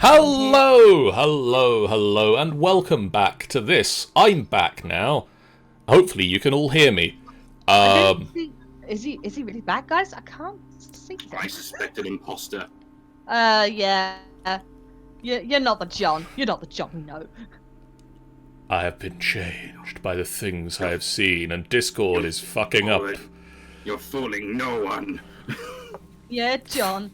Hello, hello, hello, and welcome back to this. I'm back now. Hopefully you can all hear me. I don't think... Is he really back, guys? I can't see him. I suspect an imposter. Yeah. You're not the John. You're not the John we know. I have been changed by the things I have seen, and Discord is fucking up. You're fooling no one. Yeah, John.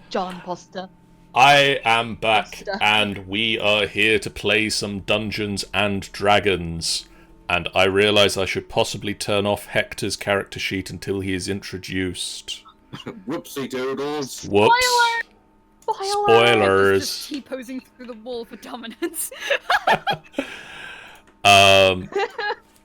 John Poster. I am back, and we are here to play some Dungeons and Dragons. And I realise I should possibly turn off Hector's character sheet until he is introduced. Whoopsie doodles. Whoops. Spoilers. Just T-posing through the wall for dominance. I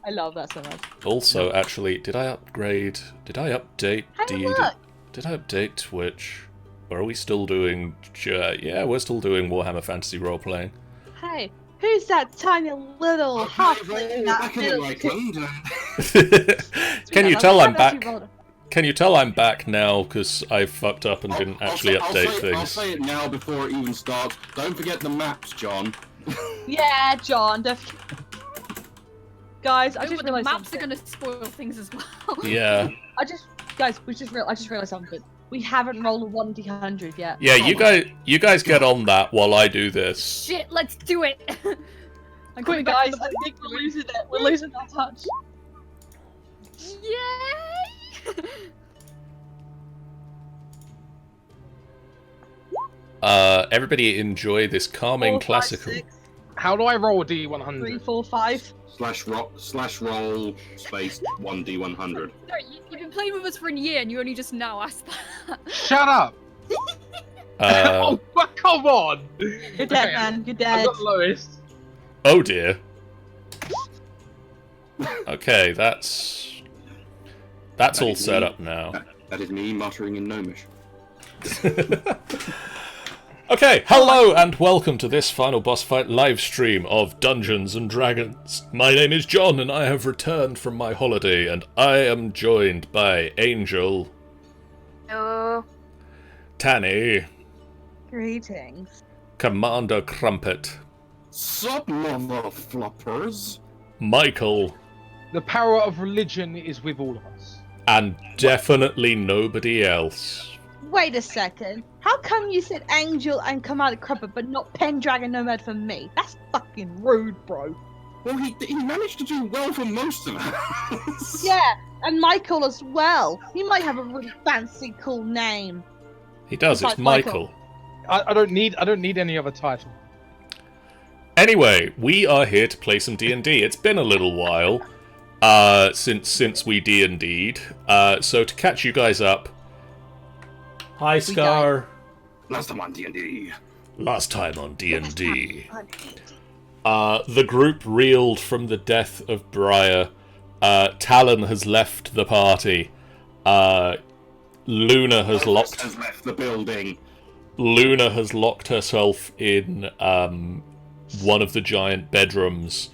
love that so much. Also, actually, did I upgrade? Did I update? Did I update Twitch? Or are we still doing? Yeah, we're still doing Warhammer Fantasy role playing. Hey, who's that tiny little halfling in that Can you tell I'm back? Can you tell I'm back now because I fucked up and didn't actually update things? I'll say it now before it even starts. Don't forget the maps, John. Yeah, John. Guys, I just the realised maps something. are gonna spoil things as well. Yeah. I just realised something. We haven't rolled a 1d100 yet. Yeah, you guys get on that while I do this. Shit, let's do it. I'm Quick, coming back guys! to the I think we're losing it. We're losing that touch. Yay! Everybody enjoy this calming 4, 5, classical. 6, How do I roll a D100? 3, 4, 5. /roll space 1d100. Sorry, you've been playing with us for a year and you only just now asked that. Shut up! Oh, come on! You're dead, man. You're I dead. got lowest. Oh dear. Okay, that's all set up now. That is me muttering in Gnomish. Okay, hello and welcome to this final boss fight live stream of Dungeons and Dragons. My name is John and I have returned from my holiday and I am joined by Angel. Hello. Tanny. Greetings. Commander Crumpet. Sup, mother floppers? Michael. The power of religion is with all of us. And definitely nobody else. Wait a second. How come you said Angel and Commander Crumpet, but not Pendragon Nomad for me? That's fucking rude, bro. Well, he managed to do well for most of us. Yeah, and Michael as well. He might have a really fancy, cool name. He does, it's Besides Michael. Michael. I don't need any other title. Anyway, we are here to play some D&D. It's been a little while since we D&D'd. So to catch you guys up, hi Scar. Last time on D&D. Last time on D&D. The group reeled from the death of Briar. Talon has left the party. Luna has left the building. Luna has locked herself in one of the giant bedrooms.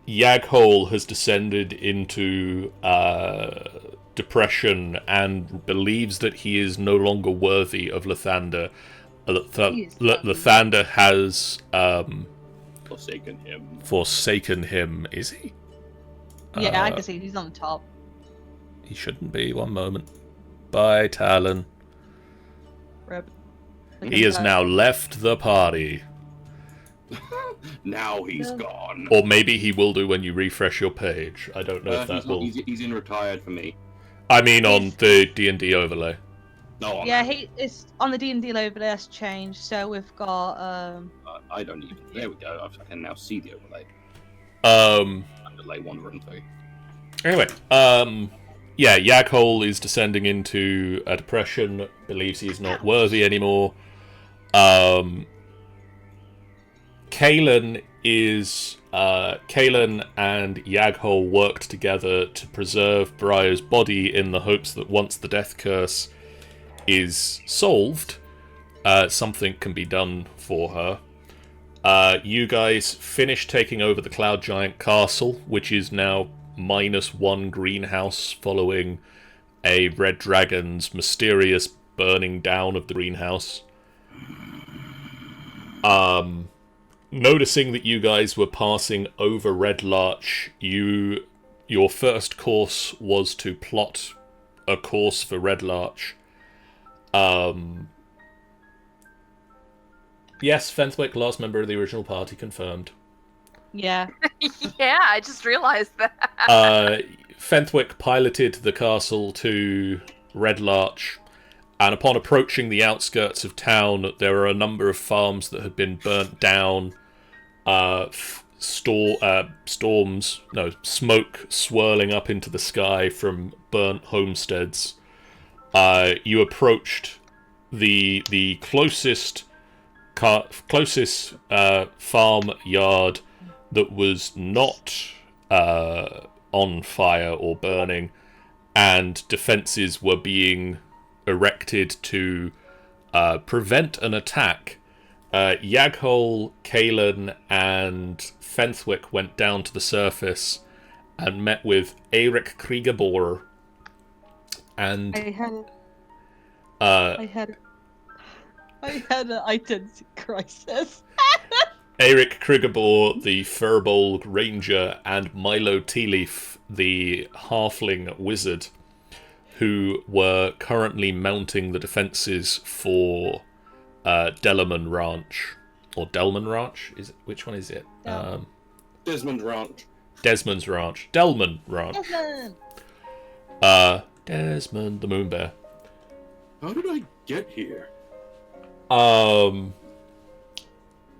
Yaghole has descended into depression and believes that he is no longer worthy of Lathander. Lathander has forsaken him. Is he? Yeah, I can see he's on top. He shouldn't be. One moment. Bye, Talon. Rip. He has now left the party. Now he's gone. Or maybe he will do when you refresh your page. I don't know if that will... He's in retired for me. I mean on the D&D overlay. No, yeah, he is on the D&D overlay. That's changed. So we've got I don't even. There we go. I can now see the overlay. Underlay 1 run 2. Anyway, yeah, Yaghole is descending into a depression. Believes he's not worthy anymore. Kaelin and Yaghole worked together to preserve Briar's body in the hopes that once the death curse is solved, something can be done for her. You guys finished taking over the Cloud Giant Castle, which is now -1 greenhouse following a red dragon's mysterious burning down of the greenhouse. Noticing that you guys were passing over Red Larch, your first course was to plot a course for Red Larch. Yes, Fenthwick, last member of the original party, confirmed. Yeah. Yeah, I just realized that. Fenthwick piloted the castle to Red Larch, and upon approaching the outskirts of town, there were a number of farms that had been burnt down. Smoke swirling up into the sky from burnt homesteads. You approached the closest farm yard that was not on fire or burning, and defenses were being erected to prevent an attack. Yaghol, Kalen, and Fenthwick went down to the surface and met with Eirik Kriegabor. And I had an identity crisis. Eirik Kriegabor, the Furbolg Ranger, and Milo Tealeaf, the Halfling Wizard, who were currently mounting the defences for Delman Ranch. Or Delman Ranch? Which one is it? Desmond Ranch. Desmond's Ranch. Delman Ranch. Desmond. Desmond the Moon Bear. How did I get here?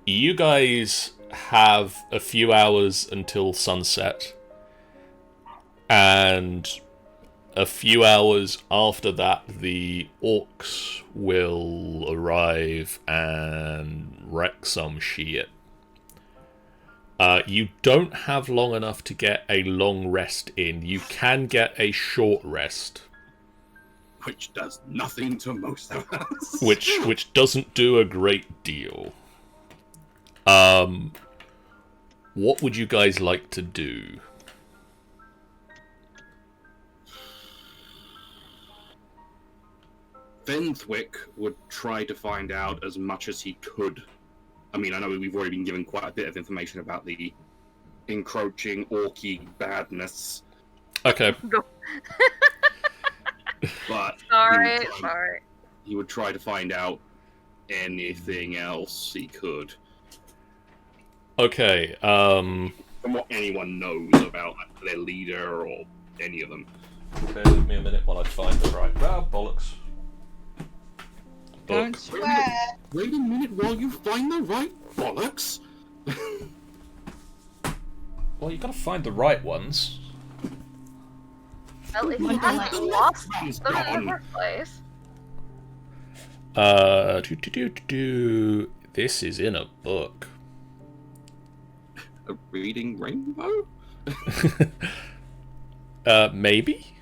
You guys have a few hours until sunset, and a few hours after that, the orcs will arrive and wreck some shit. You don't have long enough to get a long rest in. You can get a short rest. Which does nothing to most of us. Which doesn't do a great deal. What would you guys like to do? Fenthwick would try to find out as much as he could. I mean, I know we've already been given quite a bit of information about the encroaching orky badness. Okay. But Sorry. he would try to find out anything else he could. Okay, From what anyone knows about their leader or any of them. Bear with me a minute while I find the right... Ah, bollocks. Don't Book. swear. Wait a minute while you find the right bollocks. Well, you gotta find the right ones. Well, if you I hadn't don't lost One's them in gone. the first place. This is in a book. A reading rainbow? Maybe?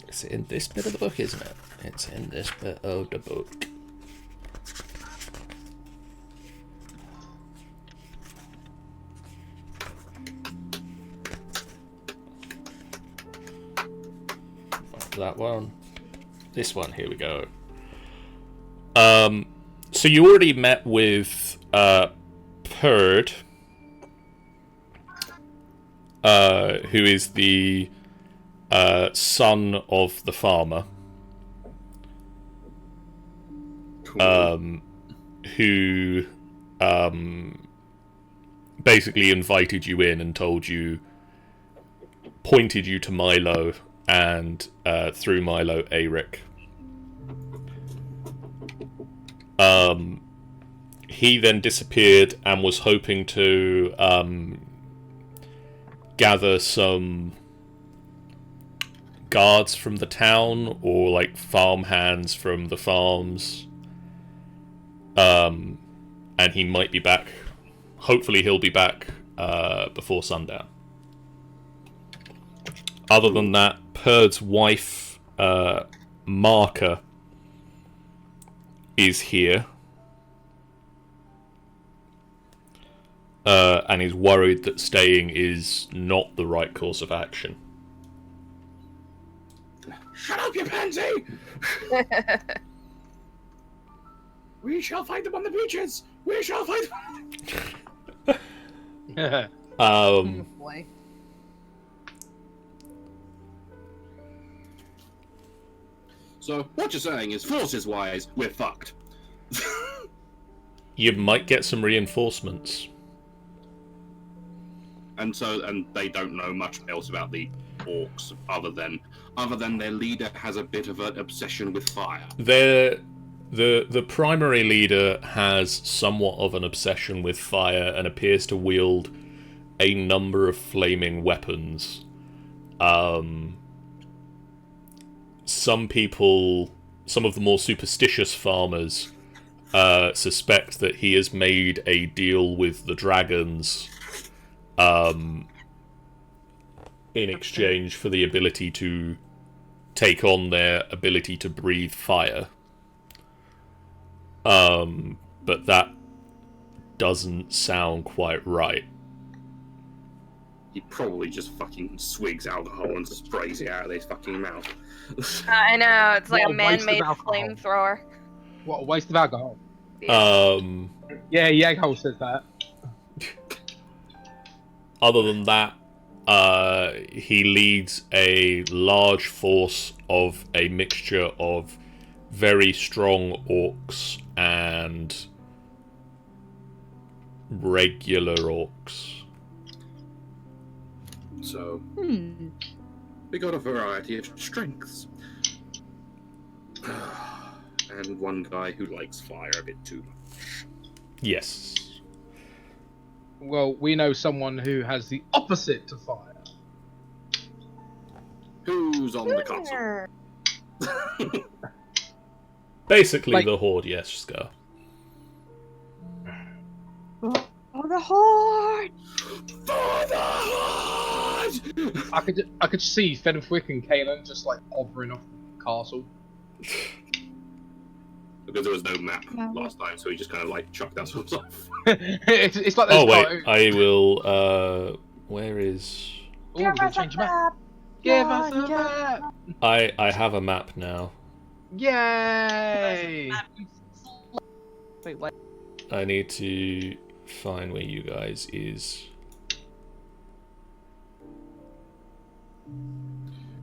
It's in this bit of the book, isn't it? It's in this bit of the book. That one. This one, here we go. So you already met with Perd, who is the son of the farmer, Cool. who basically invited you in and pointed you to Milo, and through Milo, Eirik. He then disappeared and was hoping to gather some guards from the town, or like farm hands from the farms. And he might be back. Hopefully he'll be back before sundown. Other than that, Perd's wife, Marker, is here. And is worried that staying is not the right course of action. Shut up, you pansy! We shall find them on the beaches! We shall find them! Oh boy. So, what you're saying is, forces-wise, we're fucked. You might get some reinforcements. And they don't know much else about the orcs, other than their leader has a bit of an obsession with fire. The primary leader has somewhat of an obsession with fire and appears to wield a number of flaming weapons. Some of the more superstitious farmers suspect that he has made a deal with the dragons in exchange for the ability to take on their ability to breathe fire. But that doesn't sound quite right. He probably just fucking swigs alcohol and sprays it out of his fucking mouth. I know, it's like What a a waste of man-made alcohol. flamethrower. What a waste of alcohol. Yeah. Yeah, Yagho says that. Other than that, he leads a large force of a mixture of very strong orcs and regular orcs. So, we got a variety of strengths. And one guy who likes fire a bit too much. Yes. Well, we know someone who has the opposite to fire. Who's on the castle? Basically Like- the Horde, yes, Scar. Oh, the horde! For the Horde! I could see Fenwick and Kaelan just like hovering off the castle. Because there was no map last time, so he just kind of like chucked us off. It's like Oh there's wait, I will. Where is? Oh, we're gonna change the map. Give us a map. I have a map now. Yay! Wait, what? I need to find where you guys is.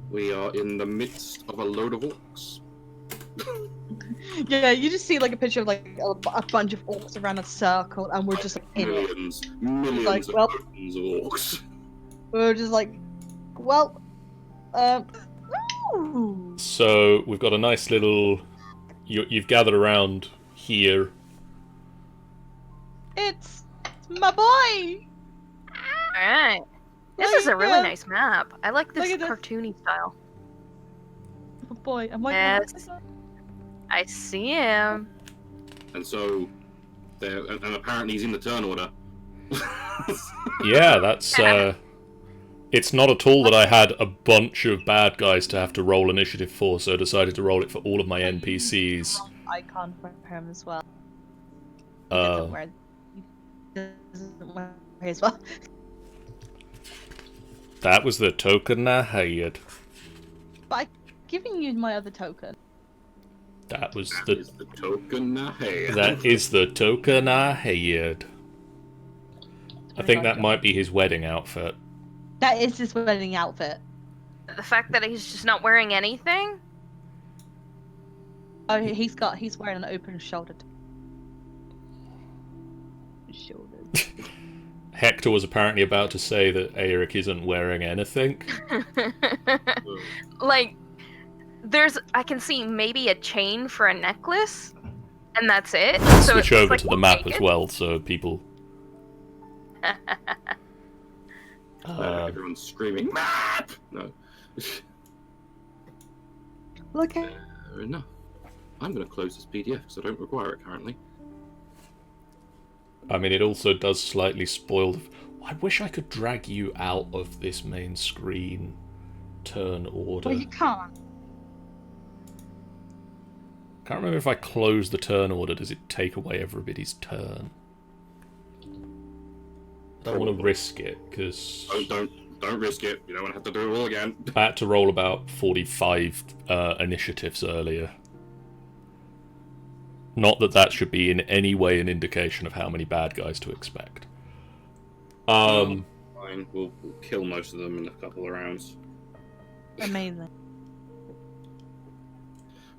We are in the midst of a load of orcs. Yeah, you just see like a picture of like a bunch of orcs around a circle, and we're just like in it. Millions Like, of well- tons of orcs. We're just like, well, ooh. So we've got a nice little. You've gathered around here. It's my boy. Alright. This Look is a at really this. nice map. I like this Look at this. cartoony style. My boy. I'm like, Yes. I see him. And so, and apparently he's in the turn order. Yeah, that's. It's not at all that I had a bunch of bad guys to have to roll initiative for, so I decided to roll it for all of my NPCs. icon for him as well. He Uh, doesn't wear as well. that was the token I had. But I'm giving you my other token. That was That is the token I had. That is the token I had. I think that might be his wedding outfit. That is his wedding outfit. The fact that he's just not wearing anything? Oh, he's wearing an open shouldered. Shoulders. Hector was apparently about to say that Eric isn't wearing anything. Like, I can see maybe a chain for a necklace, and that's it. So Switch it's over like to the he's map as naked. well, so people. Everyone's screaming, map! No. Look at Fair enough. I'm going to close this PDF because I don't require it currently. I mean, it also does slightly spoil. I wish I could drag you out of this main screen turn order. well, you can't. Can't remember if I close the turn order, does it take away everybody's turn? I don't want to risk it, because... Don't Don't risk it. You don't want to have to do it all again. I had to roll about 45 initiatives earlier. Not that that should be in any way an indication of how many bad guys to expect. Fine. We'll kill most of them in a couple of rounds. Amazing.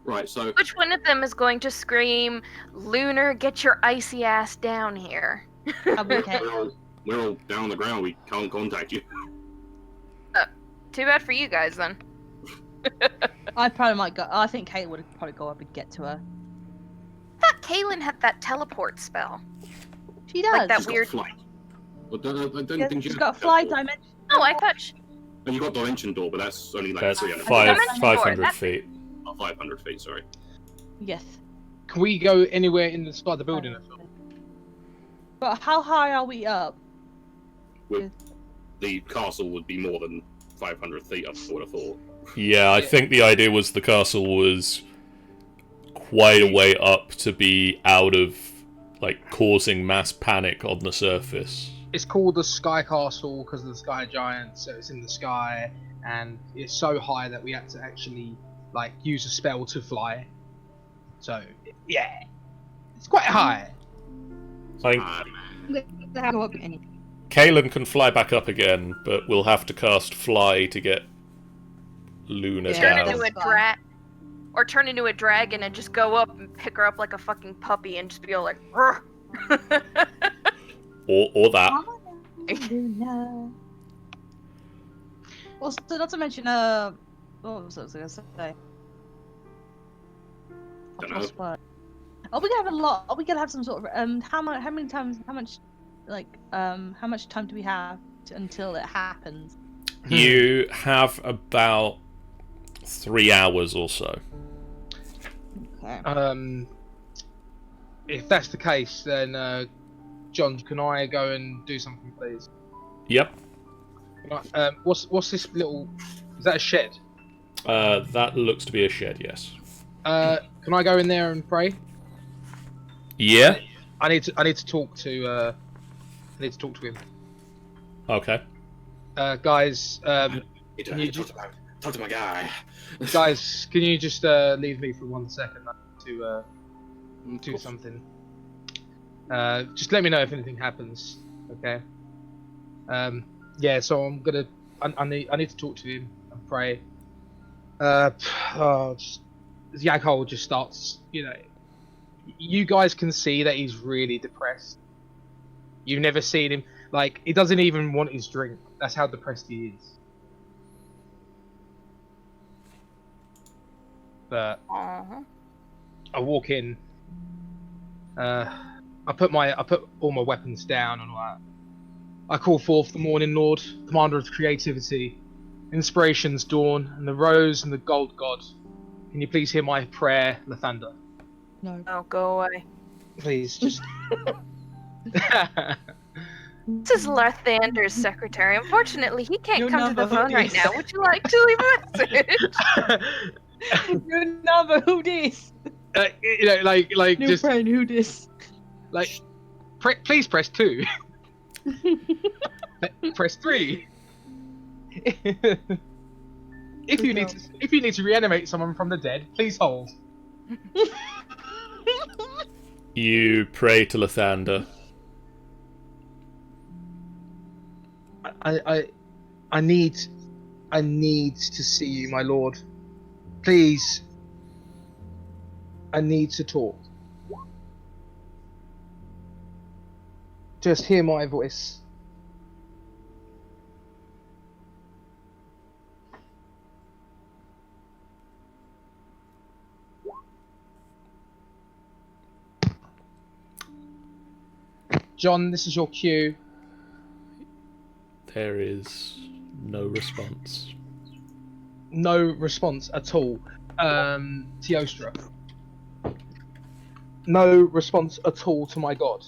Right, so Which one of them is going to scream, "Lunar, get your icy ass down here"? Okay. we're all down on the ground. We can't contact you. Too bad for you guys then. I probably might go. I think Kate would probably go up and get to her. I thought Kaylin had that teleport spell. She does. Like that She's got weird. flight. But I don't Yeah, think she's you got a have fly teleport. dimension. Oh, I thought. And you got dimension door, but that's only like That's 300 500 That's- feet. Oh, 500 feet. Sorry. Yes. Can we go anywhere inside the building at all? But how high are we up? The castle would be more than 500 feet. I would have thought. Yeah, I think the idea was the castle was quite a way up to be out of, like, causing mass panic on the surface. It's called the Sky Castle because of the Sky Giant, so it's in the sky, and it's so high that we had to actually like use a spell to fly. So yeah, it's quite high. I think Go up any. Kaelin can fly back up again, but we'll have to cast Fly to get Luna Yeah, Turn down. into a or turn into a dragon and just go up and pick her up like a fucking puppy and just be all like, "Rrr." Or that. Also, not to mention, what was I gonna say? Don't I've lost know. word. Are we gonna have a lot? Are we gonna have some sort of how many times? How much? Like how much time do we have until it happens? You have about 3 hours or so. Okay. If that's the case, then John, can I go and do something, please? Yep. Can I, what's this little? Is that a shed? That looks to be a shed, yes. Can I go in there and pray? Yeah? I need to talk to him. Okay. Guys, Can you talk to my guy? guys, can you just leave me for 1 second to do something? Just let me know if anything happens, okay? Yeah, so I'm gonna. I need to talk to him and pray. Yaghol just starts. You know, you guys can see that he's really depressed. You've never seen him like he doesn't even want his drink. That's how depressed he is. But Aw. I walk in. I put all my weapons down and all that. I call forth the Morning Lord, commander of creativity, inspiration's dawn, and the rose and the gold god. Can you please hear my prayer, Lathander? No. Oh, go away. Please, just. This is Lathander's secretary. Unfortunately, he can't Your come to the number, phone right please. now. Would you like to leave a message? Your number, who this? You know, like New just friend, who this? like, please press 2. Press 3. If you need to reanimate someone from the dead, please hold. You pray to Lathander. I need to see you, my lord. Please. I need to talk. Just hear my voice. John, this is your cue. There is no response. No response at all. Teostra. No response at all to my god.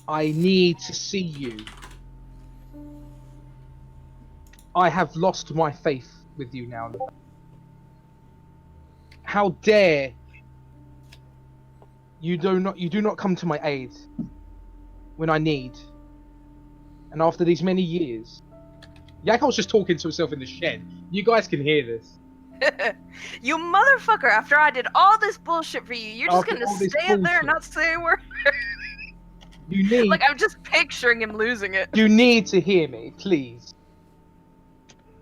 I need to see you. I have lost my faith with you now. How dare you do not come to my aid when I need. And after these many years, Yakol's just talking to himself in the shed. You guys can hear this. You motherfucker! After I did all this bullshit for you, you're just After gonna all this stay up there and bullshit. not say a word. You need, Like I'm just picturing him losing it. you need to hear me, please.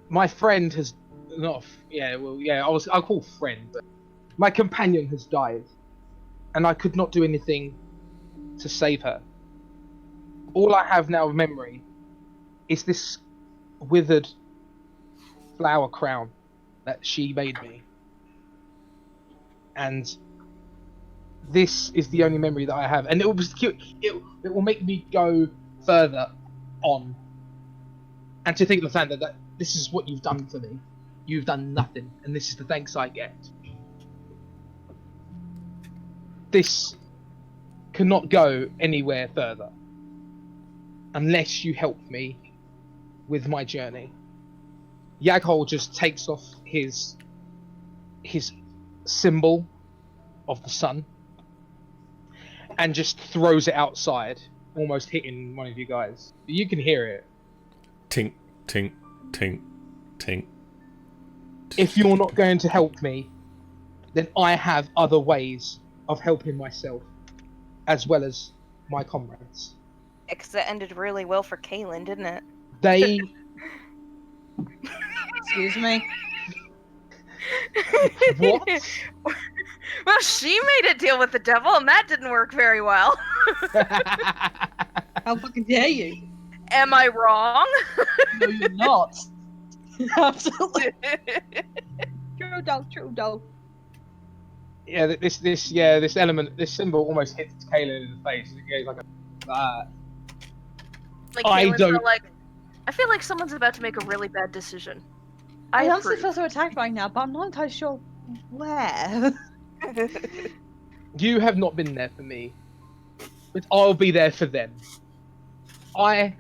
My friend has not. Yeah, well, yeah. I'll call friend, but my companion has died, and I could not do anything to save her. All I have now of memory is this withered flower crown that she made me. And this is the only memory that I have. And it was cute. It will make me go further on. And to think, Lathander, that this is what you've done for me. You've done nothing, and this is the thanks I get. This cannot go anywhere further unless you help me with my journey. Yaghol just takes off his symbol of the sun and just throws it outside, almost hitting one of you guys. You can hear it. Tink, tink, tink, tink. If you're not going to help me, then I have other ways of helping myself, as well as my comrades. Because that ended really well for Kaylin, didn't it? They... Excuse me. What? Well, she made a deal with the devil, and that didn't work very well. How fucking dare you? Am I wrong? No, you're not. Absolutely. True dog. Yeah, this element, this symbol almost hits Kaylin in the face. It goes like a... Like, I Kaylin's don't- all like, I feel like someone's about to make a really bad decision. I I honestly approve. feel so attacked right now, but I'm not entirely sure where. You have not been there for me, but I'll be there for them. I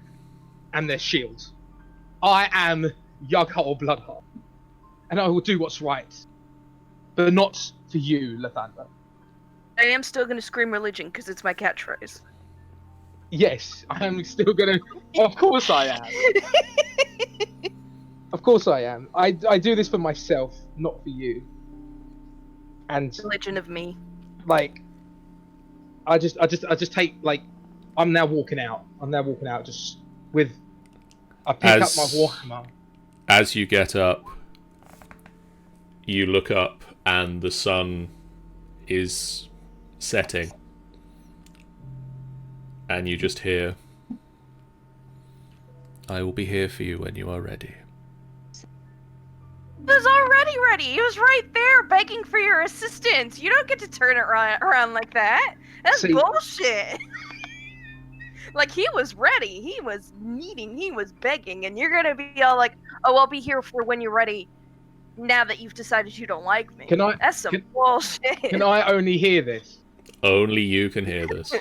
am their shield. I am Yaghol Bloodheart. And I will do what's right. But not for you, Lathander. I am still gonna scream religion because it's my catchphrase. Yes, I am still gonna... Of course I am. Of course I am. I do this for myself, not for you. And Religion of me. like, I just take, like, I'm now walking out just with... I pick up my warhammer. As you get up, you look up and the sun is setting. And you just hear, I will be here for you when you are ready. He was already ready. He was right there begging for your assistance. You don't get to turn it around like that. That's See- bullshit. Like, he was ready. He was needing. He was begging. And you're going to be all like, oh, I'll be here for when you're ready now that you've decided you don't like me. That's some bullshit. Can I only hear this? Only you can hear this.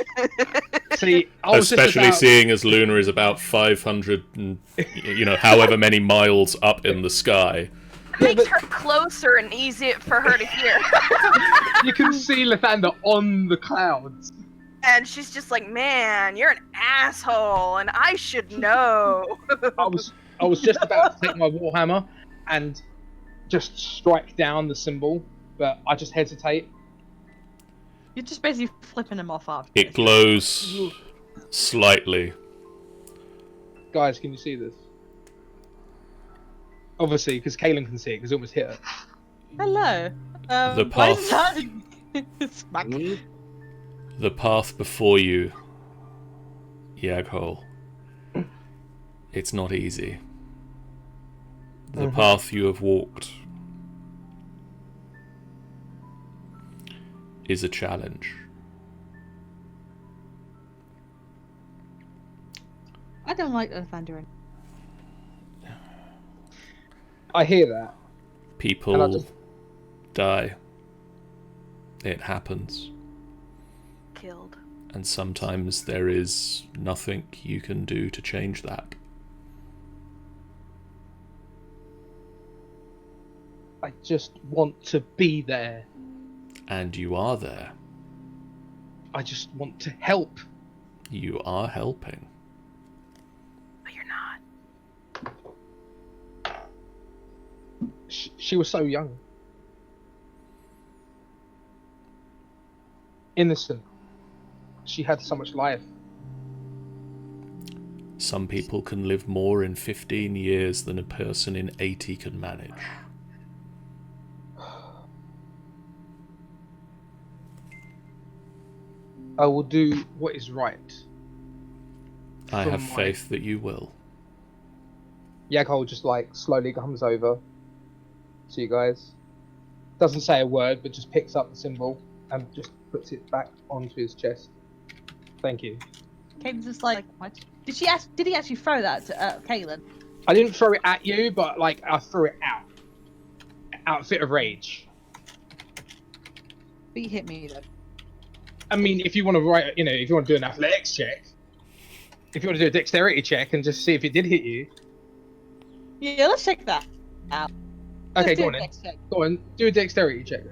See, I was Especially just about... seeing as Luna is about 500 and, however many miles up in the sky. Makes her closer and easier for her to hear. You can see Lathander on the clouds. And she's just like, man, you're an asshole, and I should know. I was just about to take my warhammer and just strike down the symbol, but I just hesitate. You're just basically flipping him off after. It glows slightly. Guys, can you see this? Obviously, because Kaylin can see it, because it almost hit her. Hello. The why is path- that- Smack. The path before you, Yaghol, it's not easy. The path you have walked is a challenge. I don't like Lathander. I hear that. People And I just- die. It happens. Killed. And sometimes there is nothing you can do to change that. I just want to be there. And you are there. I just want to help. You are helping. She was so young. Innocent. She had so much life. Some people can live more in 15 years than a person in 80 can manage. I will do what is right. I have faith that you will. Yaghol just like slowly comes over to you guys. Doesn't say a word, but just picks up the symbol and just puts it back onto his chest. Thank you. Caitlin's just like, what? Did he actually throw that to Caitlin? I didn't throw it at you, but like I threw it out. Out of fit of rage. But you hit me though. I mean, if you want to write, if you want to do an athletics check, if you want to do a dexterity check and just see if it did hit you. Yeah, let's check that out. Okay, go on then. Go on, do a dexterity check.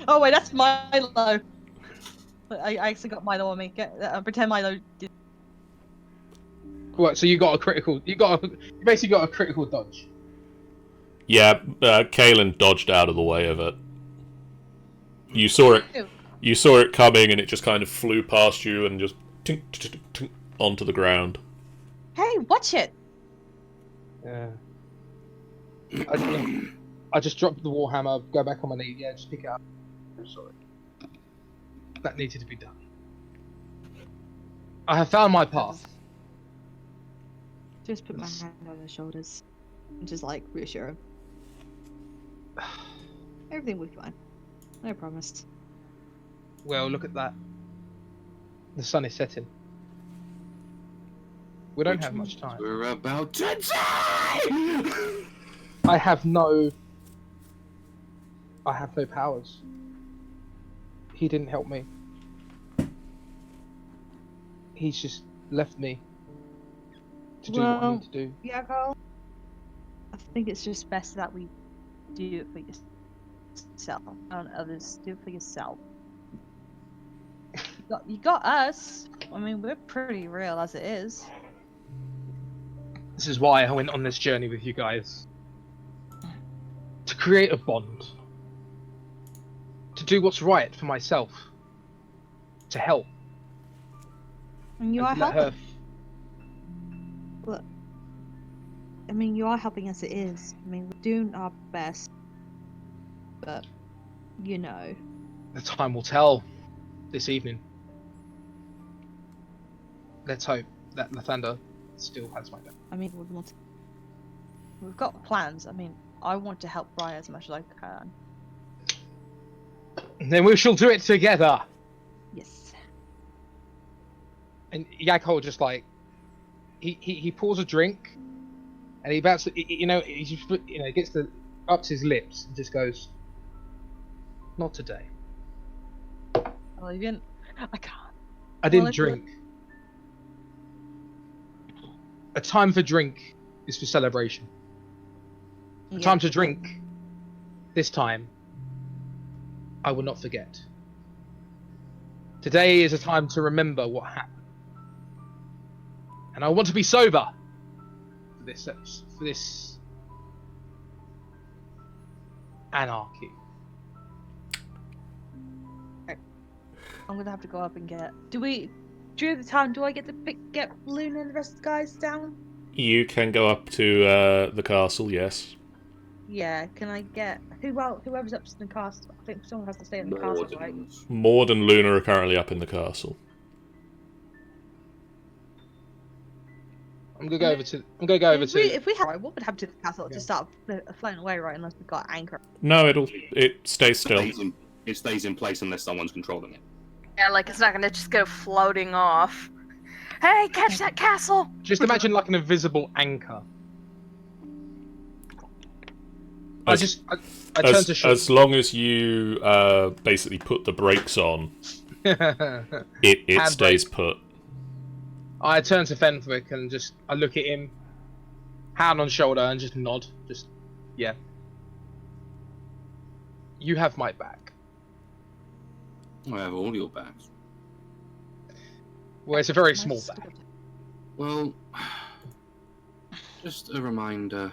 Oh wait, that's Milo. I actually got Milo on me. Pretend Milo did. What? So you got a critical? You basically got a critical dodge. Yeah, Kaelin dodged out of the way of it. You saw it. You saw it coming, and it just kind of flew past you and just tink, tink, tink, tink, onto the ground. Hey, watch it! Yeah. I just dropped the warhammer, go back on my knee. Yeah, just pick it up. I'm sorry. That needed to be done. I have found my path. Just put my hand on his shoulders and just like reassure him. Everything will be fine. I promised. Well, look at that. The sun is setting. We don't have much time. We're about to die! I have no powers. He didn't help me. He's just left me to do what I need to do. Yeah, Carl. I think it's just best that we do it for yourself, not others. Do it for yourself. You got us. I mean, we're pretty real as it is. This is why I went on this journey with you guys. To create a bond. To do what's right for myself. To help. And you are let her helping. Look, I mean, you are helping as it is. I mean, we're doing our best. But, The time will tell this evening. Let's hope that Lathander still has my back. I mean, we've got plans. I mean, I want to help Brian as much as I can. Then we shall do it together. Yes. And Yaghol just like he pours a drink, and he about to, he just gets up to his lips and just goes, "Not today. Well, you didn't. I can't. I didn't drink. A time for drink is for celebration. A time to drink. This time, I will not forget. Today is a time to remember what happened. And I want to be sober for this anarchy. I'm gonna have to go up and get. During the time, do I get to get Luna and the rest of the guys down? You can go up to the castle, yes. Yeah, can I get whoever's up in the castle? I think someone has to stay in the castle, right? Maud and Luna are currently up in the castle. I'm gonna go over to. If we have, what would happen to the castle to start floating away, right? Unless we've got anchor. No, it stays still. It stays in place unless someone's controlling it. Yeah, like it's not gonna just go floating off. Hey, catch that castle! Just imagine like an invisible anchor. I turn to Sean. As long as you basically put the brakes on, it stays put. I turn to Fenwick and I look at him, hand on shoulder, and just nod. Yeah. You have my back. I have all your backs. Well, it's a very small back. Well, just a reminder,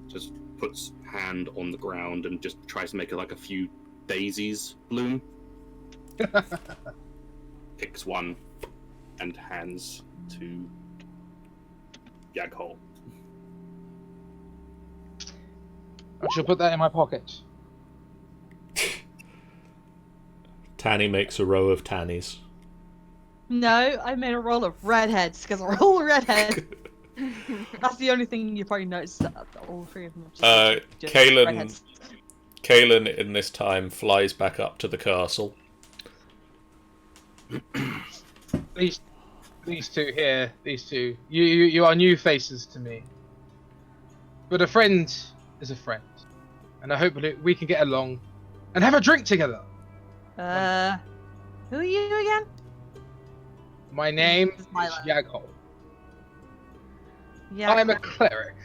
Just puts hand on the ground and just tries to make it like a few daisies bloom. Picks one and hands to Yaghol. I shall put that in my pocket. Tanny makes a row of Tannies. No, I made a roll of redheads because we're all redheads. That's the only thing you probably noticed. That all three of them are just redheads. Kaelin in this time flies back up to the castle. These two here, these two, you are new faces to me. But a friend is a friend, and I hope that we can get along and have a drink together. Who are you again? My name is Yaghol. Yeah. I'm a cleric.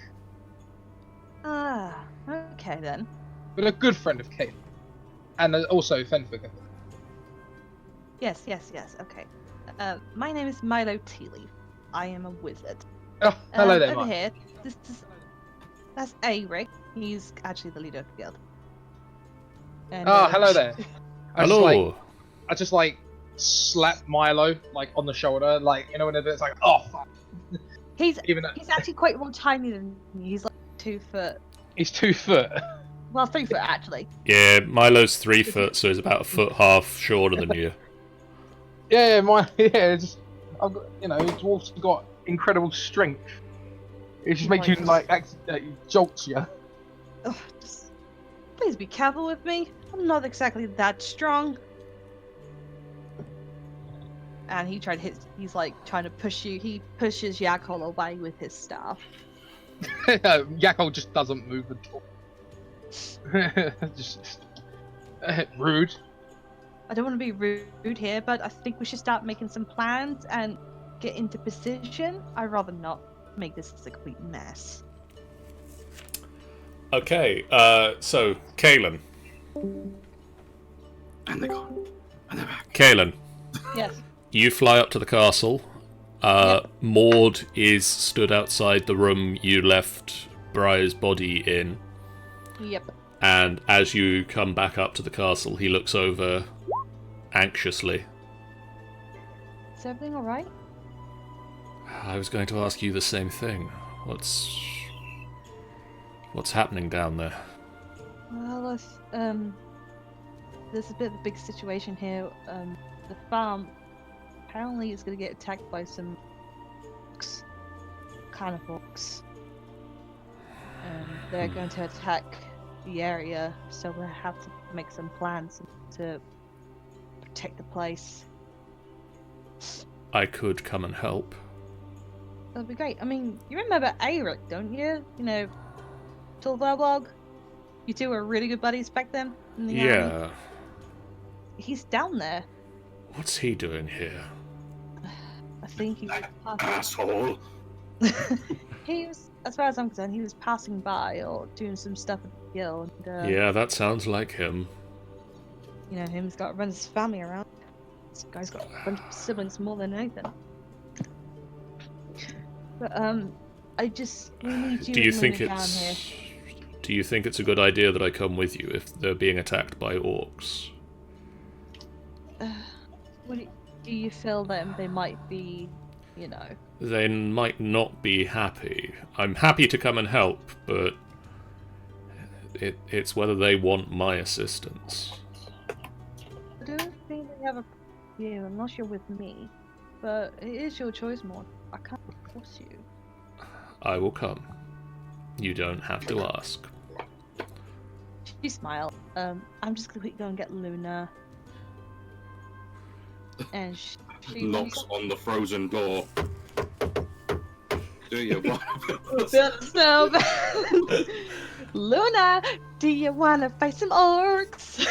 Ah, okay then. But a good friend of Kaelin. And also Fenford. Yes, okay. My name is Milo Tealeaf. I am a wizard. Oh, hello there, over Mike. here, that's Eric. He's actually the leader of the guild. And, hello there. Hello. I just slap Milo on the shoulder, when it's like, oh fuck. He's actually quite more tiny than me. He's 2 foot. He's 2 foot. Well, 3 foot actually. Yeah, Milo's 3 foot, so he's about a foot half shorter than you. Yeah, I've got, dwarves have got incredible strength. It just makes you jolts you. Ugh, please be careful with me. I'm not exactly that strong. And he's trying to push you. He pushes Yaghol away with his staff. Yaghol just doesn't move at all. just rude. I don't want to be rude here, but I think we should start making some plans and get into position. I'd rather not make this a complete mess. Okay, so, Kaelin. And they're gone. And they're back. Kaelin. Yes. You fly up to the castle. Yep. Maud is stood outside the room you left Briar's body in. Yep. And as you come back up to the castle, he looks over anxiously. Is everything alright? I was going to ask you the same thing. What's happening down there? Well, there's a bit of a big situation here. The farm apparently is going to get attacked by some carnivores. They're going to attack the area, so we'll have to make some plans to protect the place. I could come and help. That'd be great. I mean, you remember Eric, don't you? Tulvarblog? You two were really good buddies back then? In the army? He's down there. What's he doing here? I think he was Asshole. He was, as far as I'm concerned, he was passing by or doing some stuff at the guild. Yeah, that sounds like him. Him's got to run his family around. This guy's got a bunch of siblings more than anything. But we need you. Do you think down here. Do you think it's a good idea that I come with you if they're being attacked by orcs? Do you feel that they might be, They might not be happy. I'm happy to come and help, but it's whether they want my assistance. I don't think they have a you unless you're with me. But it is your choice, Maud. I can't force you. I will come. You don't have to ask. She smiled. I'm just gonna go and get Luna. And she knocks on the frozen door. Do you want Luna, do you want to fight some orcs?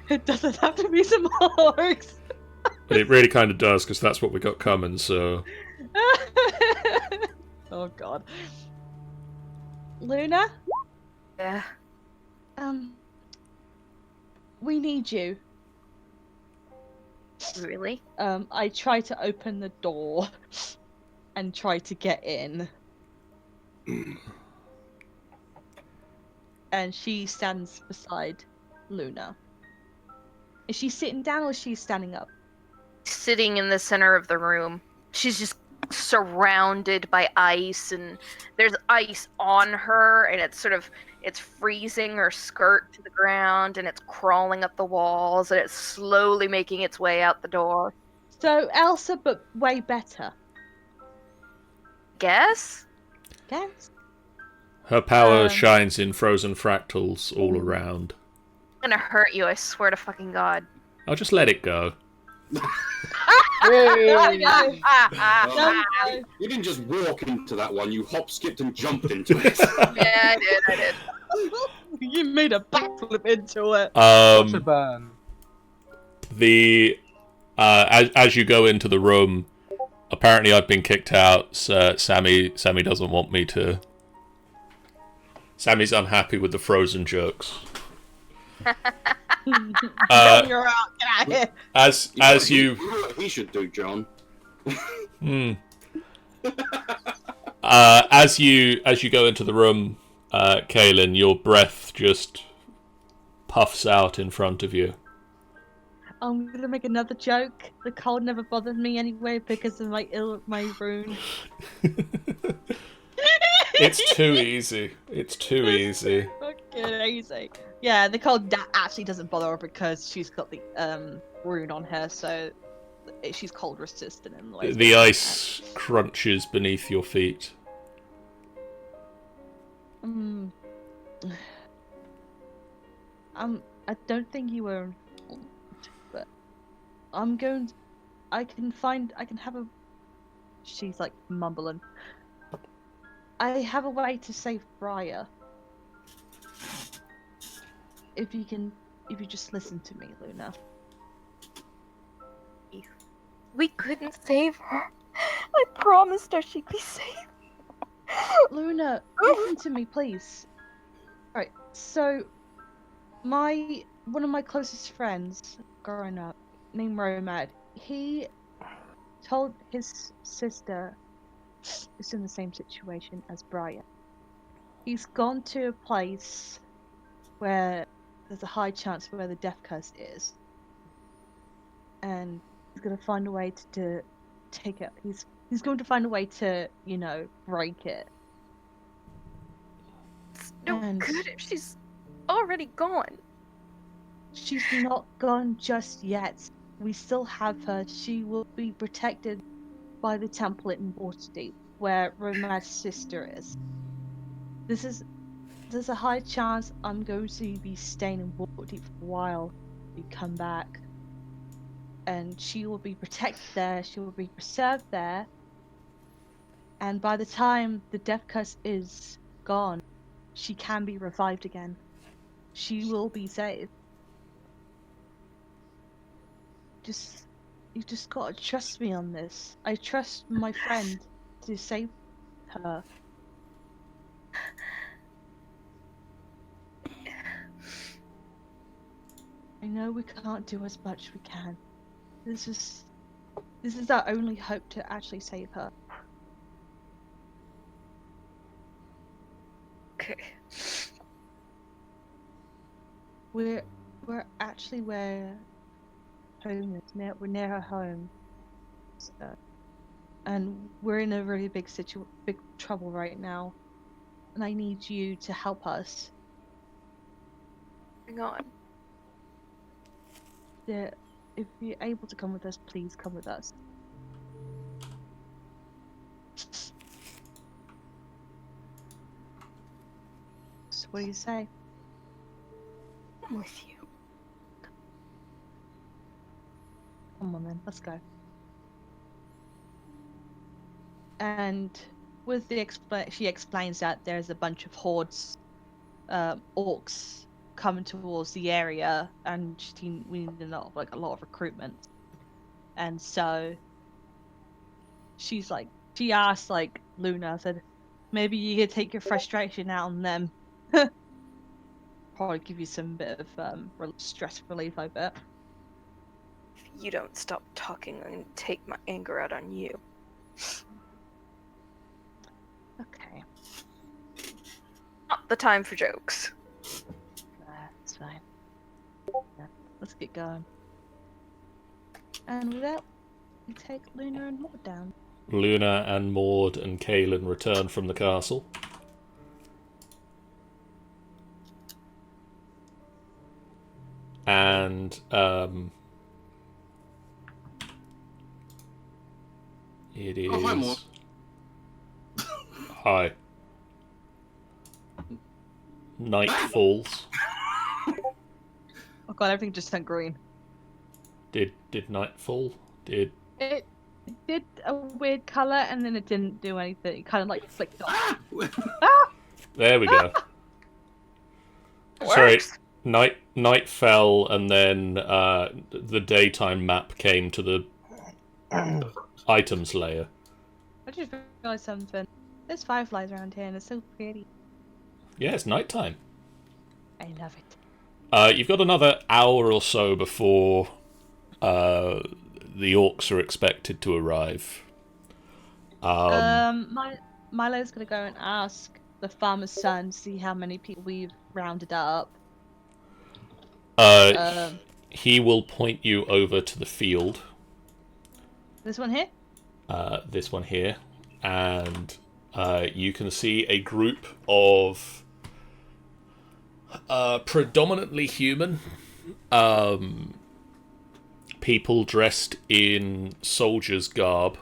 It doesn't have to be some orcs. But it really kind of does, because that's what we got coming, so... Oh god. Luna? Yeah. We need you. Really? I try to open the door and try to get in. And she stands beside Luna. Is she sitting down or is she standing up? Sitting in the center of the room. She's just surrounded by ice, and there's ice on her, and it's freezing her skirt to the ground, and it's crawling up the walls, and it's slowly making its way out the door. So Elsa, but way better. Guess? Her power shines in frozen fractals all around. I'm gonna hurt you, I swear to fucking God. I'll just let it go. You didn't just walk into that one, you hop, skipped, and jumped into it. Yeah, I did. You made a backflip into it. What's a burn? As you go into the room, apparently I've been kicked out. So Sammy doesn't want me to. Sammy's unhappy with the frozen jokes. You're out. Get out of here. As you know what he should do, John. As you go into the room, Kaelin, your breath just puffs out in front of you. I'm gonna make another joke. The cold never bothered me anyway because of my rune. It's too easy. It's too easy. Fucking easy. Yeah, the cold actually doesn't bother her because she's got the rune on her, so she's cold resistant in the way. The ice crunches beneath your feet. I don't think you were informed, but I can have a. She's like mumbling. I have a way to save Briar. If you just listen to me, Luna. We couldn't save her. I promised her she'd be safe. Luna, listen to me, please. Alright, so one of my closest friends growing up, named Romad, he told his sister is in the same situation as Brian. He's gone to a place where there's a high chance where the death curse is, and he's gonna find a way to take it. He's going to find a way to, break it. It's no good if she's already gone. She's not gone just yet. We still have her. She will be protected by the temple in Waterdeep, where Romad's sister is. There's a high chance I'm going to be staying in Waterdeep for a while. You come back, and she will be protected there. She will be preserved there. And by the time the death curse is gone, she can be revived again. She will be saved. You just gotta trust me on this. I trust my friend to save her. I know we can't do as much as we can. This is our only hope to actually save her. Okay. We're actually where home is. We're near her home, so, and we're in a really big trouble right now. And I need you to help us. Hang on. If you're able to come with us, please come with us. So what do you say? I'm with you. Come on then, let's go. And with she explains that there's a bunch of hordes, orcs coming towards the area, and we need a lot of recruitment. And so she asked Luna, said, maybe you could take your frustration out on them. Probably give you some bit of stress relief, I bet. If you don't stop talking, I'm gonna take my anger out on you. Okay. the time for jokes. That's fine. Yeah, let's get going. And with that, we take Luna and Maud down. Luna and Maud and Kaelin return from the castle. And it is. Oh, hi, Maud. Hi. Night falls. Oh god, everything just turned green. Did night fall? Did It did a weird colour and then it didn't do anything. It kind of like flicked off. there we go. Sorry, night fell and then the daytime map came to the items layer. I just realised something. There's fireflies around here and it's so pretty. Yeah, it's nighttime. I love it. You've got another hour or so before the orcs are expected to arrive. Milo's gonna go and ask the farmer's son, see how many people we've rounded up. He will point you over to the field. This one here? This one here. And you can see a group of predominantly human people dressed in soldiers' garb.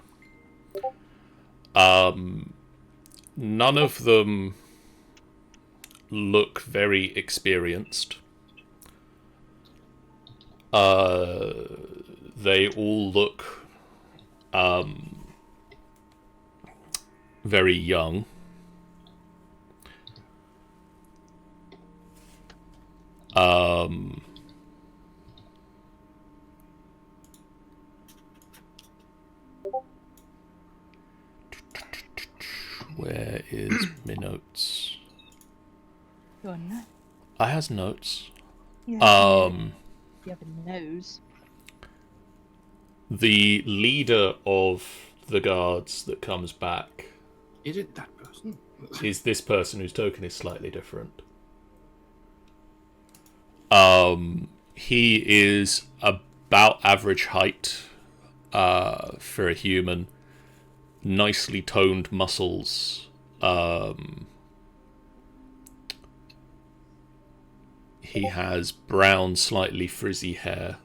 None of them look very experienced. They all look very young. Where is my notes? Your nose. I has notes. You have a nose. The leader of the guards that comes back Is it that person? is this person whose token is slightly different. He is about average height for a human. Nicely toned muscles. He has brown, slightly frizzy hair.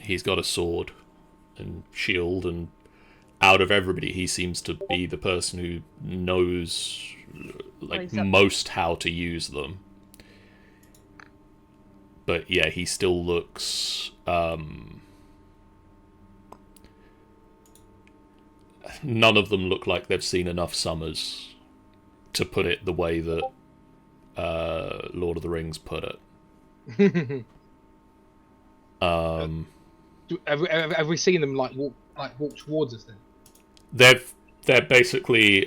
He's got a sword and shield, and out of everybody, he seems to be the person who knows most how to use them. But yeah, he still looks none of them look like they've seen enough summers, to put it the way that Lord of the Rings put it. Have we seen them walk towards us then? They're basically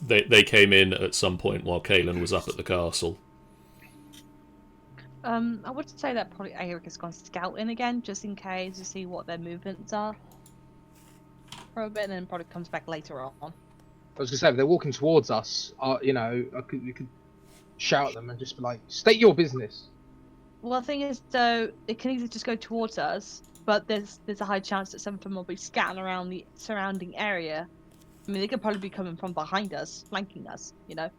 they came in at some point while Kaelin was up at the castle. I would say that probably Eric has gone scouting again, just in case, to see what their movements are for a bit, and then probably comes back later on. I was gonna say, if they're walking towards us, we could shout at them and just be like, "State your business." Well, the thing is, though, it can either just go towards us, but there's a high chance that some of them will be scattered around the surrounding area. I mean, they could probably be coming from behind us, flanking us, you know.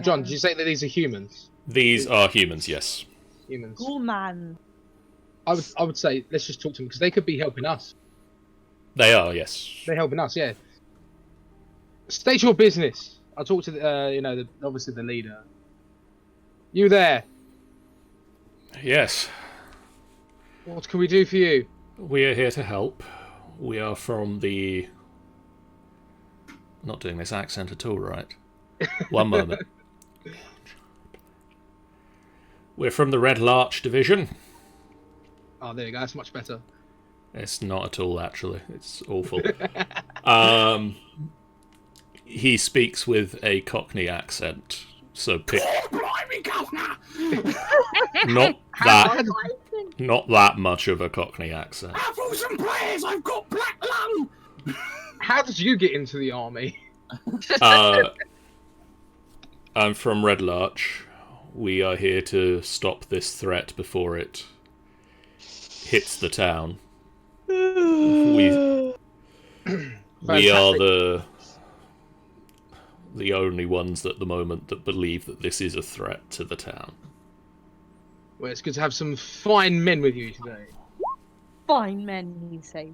John, did you say that these are humans? These are humans, yes. Humans. Cool man. I would say let's just talk to them because they could be helping us. They are, yes. They're helping us, yeah. State your business. I'll talk to the, obviously the leader. You there? Yes. What can we do for you? We are here to help. We are from the... Not doing this accent at all right. One moment. We're from the Red Larch division. Oh, there you go. That's much better. It's not at all, actually. It's awful. He speaks with a Cockney accent, so Not that much of a Cockney accent. Apples and pears, I've got black lung! How did you get into the army? I'm from Red Larch. We are here to stop this threat before it hits the town. We are the only ones at the moment that believe that this is a threat to the town. Well, it's good to have some fine men with you today. Fine men, he says.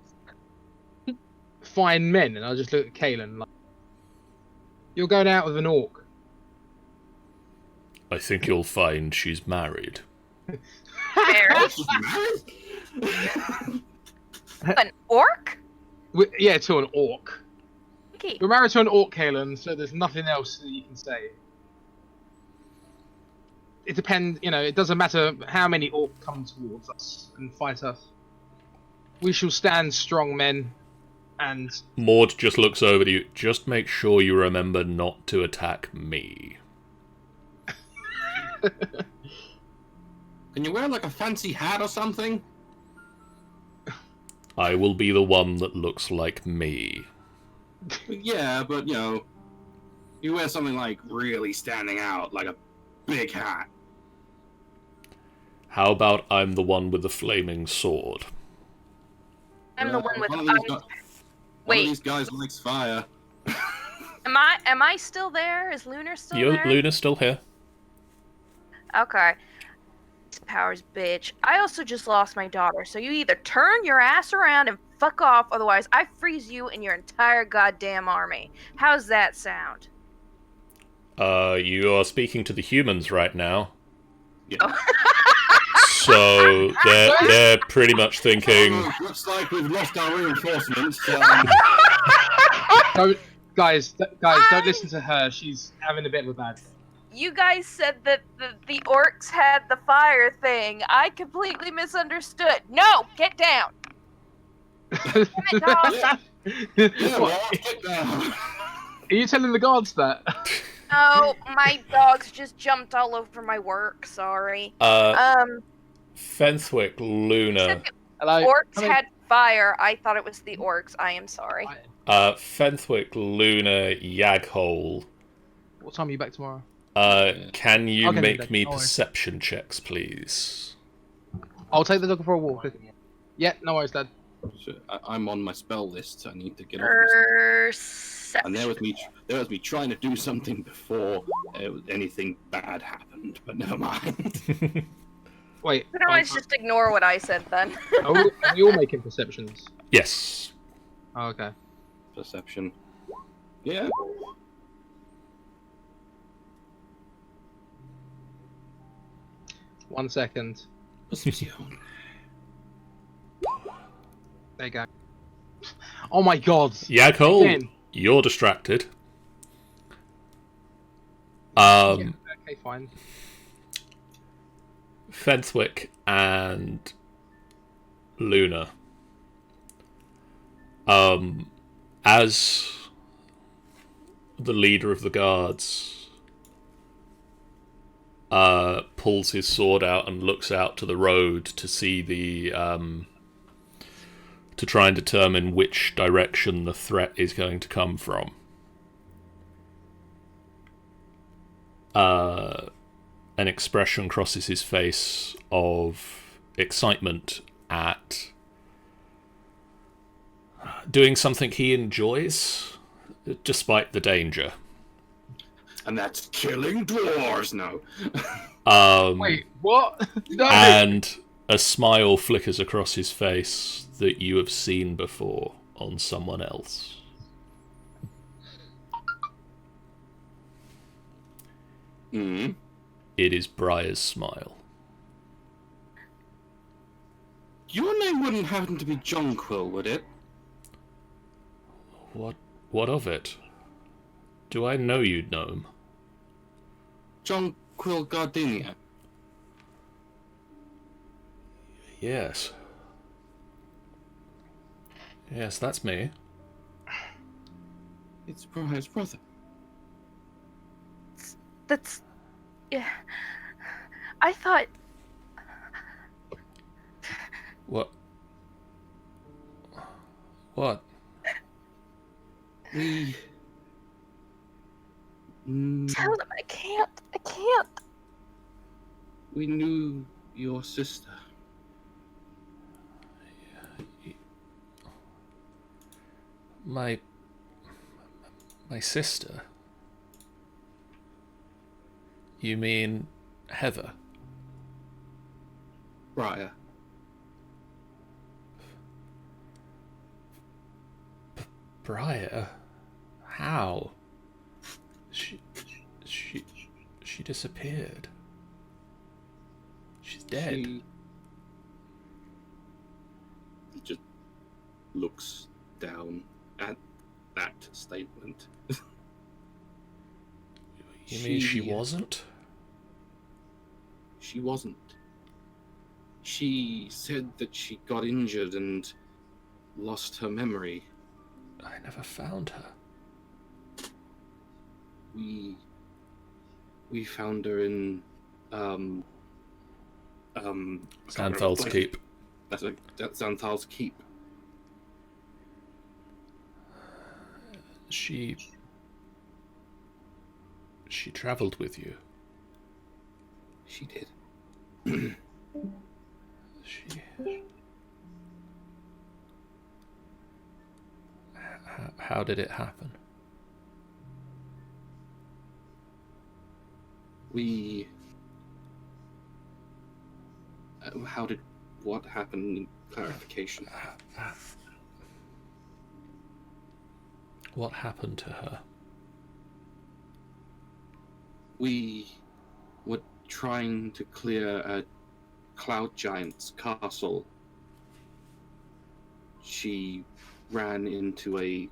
Fine men, and I just look at Kaelin like, you're going out with an orc. I think you'll find she's married. Married? An orc? Yeah, to an orc. Okay. You're married to an orc, Kaelin, so there's nothing else that you can say. It depends, it doesn't matter how many orcs come towards us and fight us. We shall stand strong, men, and... Maud just looks over to you. Just make sure you remember not to attack me. Can you wear like a fancy hat or something? I will be the one that looks like me. Yeah, but you wear something like really standing out, like a big hat. How about I'm the one with the flaming sword? I'm the one with. One of Wait. these guys likes fire. Am I still there? Is Lunar still there? Luna's still here. Okay. Powers, bitch. I also just lost my daughter, so you either turn your ass around and fuck off, otherwise I freeze you and your entire goddamn army. How's that sound? You are speaking to the humans right now. Yeah. Oh. So they're pretty much thinking... Looks like we've lost our reinforcements. Guys, don't listen to her. She's having a bit of a bad day. You guys said that the orcs had the fire thing. I completely misunderstood. No, get down. Damn it, dog. Yeah, well, get down. Are you telling the guards that? No, my dogs just jumped all over my work. Sorry. Fenthwick, Luna. Hello. Orcs had fire. I thought it was the orcs. I am sorry. Fenthwick, Luna, Yaghole. What time are you back tomorrow? Can you make me perception checks, please? I'll take the dog for a walk. Yeah, no worries, Dad. I'm on my spell list. I need to get off. Perception. And there was me trying to do something before anything bad happened, but never mind. Wait. You can always just ignore what I said then. Are we all making perceptions? Yes. Oh, okay. Perception. Yeah. One second. Perception. There you go. Oh my god. Yaghole, you're distracted. Yeah, okay, fine. Fenthwick and Luna. As the leader of the guards pulls his sword out and looks out to the road to see the to try and determine which direction the threat is going to come from. An expression crosses his face of excitement at doing something he enjoys, despite the danger. And that's killing dwarves, no. Wait, what? No! And a smile flickers across his face that you have seen before on someone else. Mm. It is Briar's smile. Your name wouldn't happen to be Jonquil, would it? What of it? Do I know you, gnome? Jonquil Gardenia. Yes. Yes, that's me. It's Briar's brother. That's... Yeah. I thought What? What? We... Tell them I can't. I can't. We knew your sister. My sister? You mean Heather? Briar. Briar? How? She disappeared. She's dead. He just looks down at that statement. You mean she wasn't? She wasn't. She said that she got injured and lost her memory. I never found her. We found her in Xanthal's Keep. That's Xanthal's Keep. She travelled with you. She did. How did it happen? How did what happened? Clarification. What happened to her? We were trying to clear a cloud giant's castle. She ran into a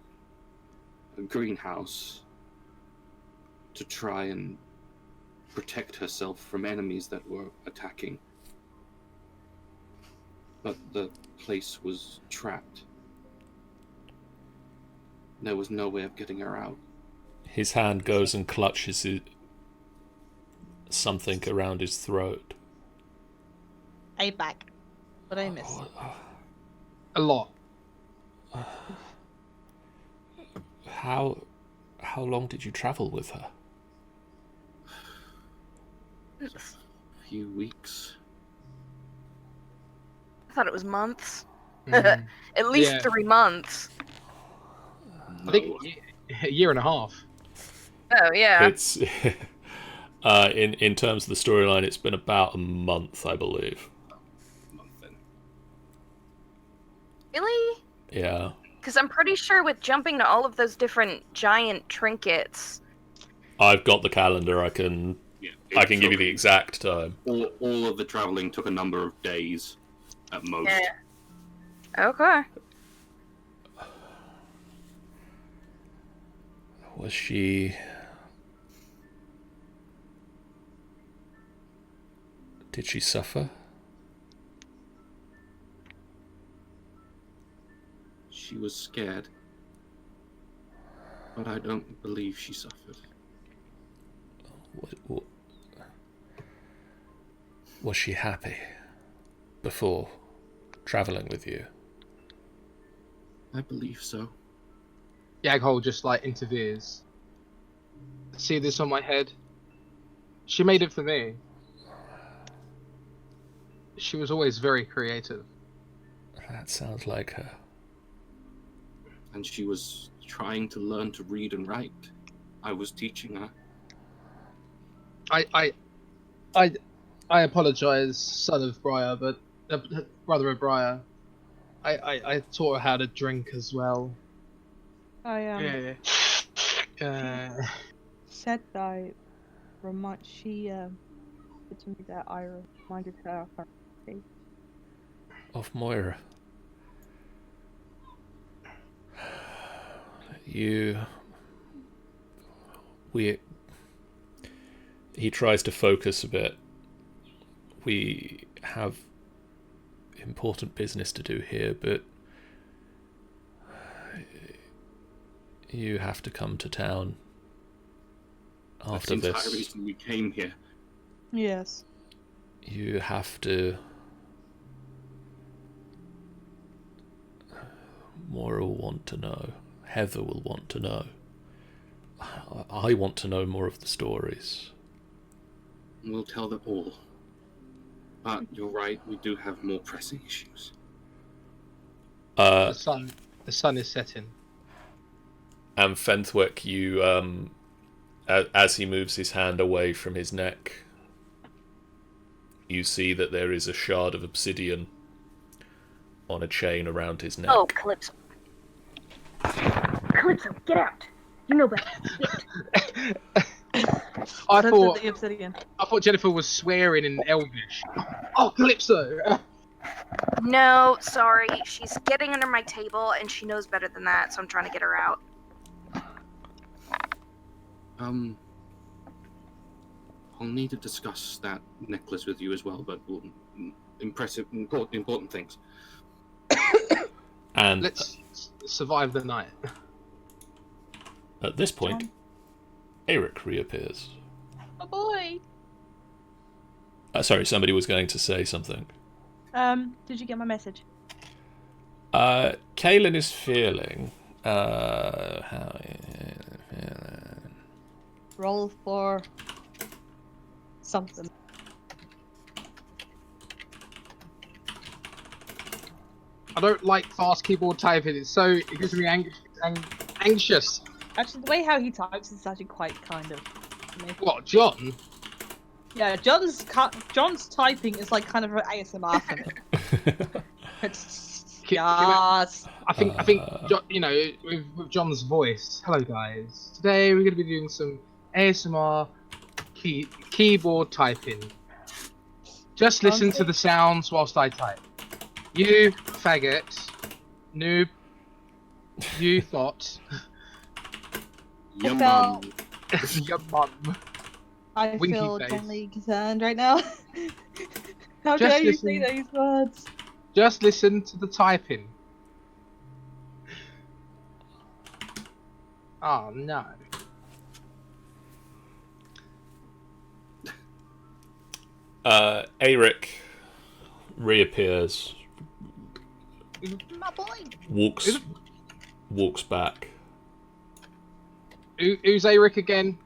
greenhouse to try and protect herself from enemies that were attacking. But the place was trapped. There was no way of getting her out. His hand goes and clutches something around his throat. A back. What did I miss? A lot. How long did you travel with her? A few weeks. I thought it was months. At least 3 months. I think a year and a half. Oh yeah. It's in terms of the storyline, it's been about a month, I believe. Really? Yeah. Because I'm pretty sure with jumping to all of those different giant trinkets. I've got the calendar. I can give you the exact time. All of the traveling took a number of days at most. Yeah. Okay. Was she... Did she suffer? She was scared, but I don't believe she suffered. Was she happy before travelling with you? I believe so. Yaghol just like intervenes. See this on my head? She made it for me. She was always very creative. That sounds like her. And she was trying to learn to read and write. I was teaching her. I apologize, son of Briar, but brother of Briar. I taught her how to drink as well. I said that she said to me that I reminded her of her birthday. Of Moira. He tries to focus a bit. We have important business to do here, but you have to come to town after That's the this. entire reason we came here. Yes. You have to More will want to know. Heather will want to know. I want to know more of the stories. We'll tell them all. But you're right, we do have more pressing issues. The sun is setting. And Fenthwick, you, as he moves his hand away from his neck, you see that there is a shard of obsidian on a chain around his neck. Oh, Calypso. Calypso, get out. You know better. I The thought Jennifer was swearing in Elvish. Oh, Calypso! No, sorry. She's getting under my table, and she knows better than that, so I'm trying to get her out. I'll need to discuss that necklace with you as well, but important things. And let's survive the night. At this point, Eric reappears. Oh boy! Sorry, somebody was going to say something. Did you get my message? Kaelin is feeling. Roll for something. I don't like fast keyboard typing. It gives me anxious. Actually, the way how he types is actually quite kind of. What, John? Yeah, John's typing is like kind of an ASMR for me. It's yes. I think with John's voice. Hello guys. Today we're going to be doing some ASMR keyboard typing. Just listen to the sounds whilst I type. You faggot, noob, you thought. Your felt- mum. Your mum. I Winky feel face. gently concerned right now. How Just dare you listen. say those words? Just listen to the typing. Oh no. Eric reappears, My boy. walks back. Who's Eric again?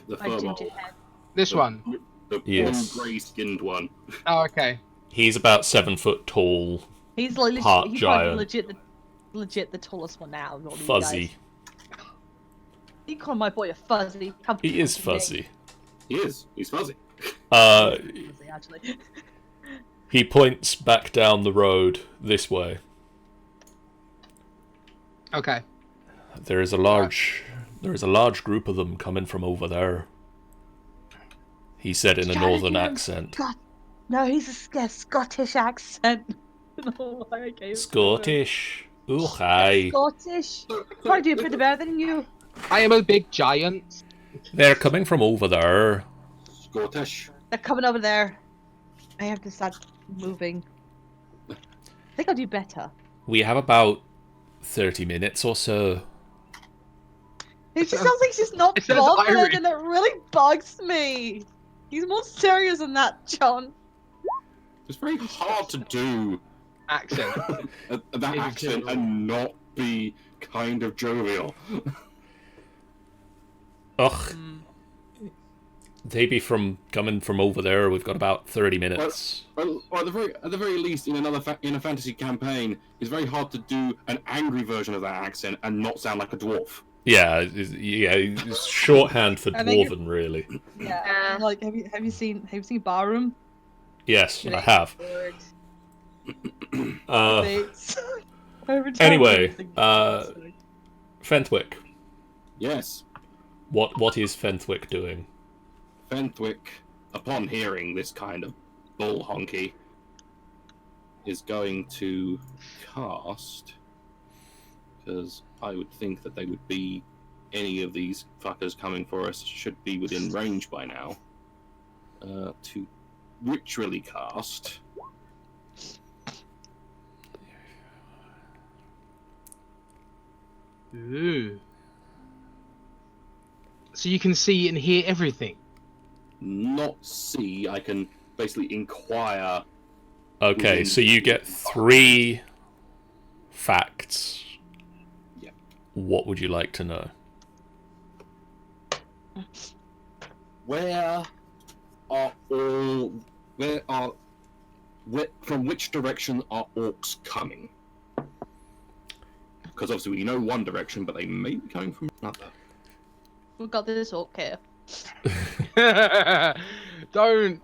The My firm ginger head. This one. The Yes. grey-skinned one. Oh, okay. He's about 7 foot tall, He's like Part he's giant. like legit the tallest one now. of all these fuzzy. guys. You call my boy a fuzzy? Come He is to me. fuzzy. He is. He's fuzzy. Fuzzy, actually. He points back down the road this way. Okay. There is a large group of them coming from over there. He said in a Gotta northern get him. accent. God. No, he's a Scottish accent. No, okay. Scottish. Ooh, hi. Scottish. Probably do a bit better than you. I am a big giant. They're coming from over there. Scottish. They're coming over there. I have to start moving. I think I'll do better. We have about 30 minutes or so. It just sounds like she's not it sounds bothered, Irish. and it really bugs me. He's more serious than that, John. It's very hard to do Accent. that accent and not be kind of jovial. Ugh. They be coming from over there. We've got about 30 minutes. Well, at the very least, in a fantasy campaign, it's very hard to do an angry version of that accent and not sound like a dwarf. Yeah, it's shorthand for I think dwarven, really. Yeah. Like, have you seen Barroom? Yes, I have. Anyway, Fenthwick. Yes, What is Fenthwick doing? Fenthwick, upon hearing this kind of bull honky, is going to cast, because I would think that they would be, any of these fuckers coming for us should be within range by now, to ritually cast Ooh. So you can see and hear everything. not see, I can basically inquire. Okay, within- so you get 3 facts. Yep. What would you like to know? From which direction are orcs coming? Because obviously we know one direction, but they may be coming from another. We've got this orc here. Don't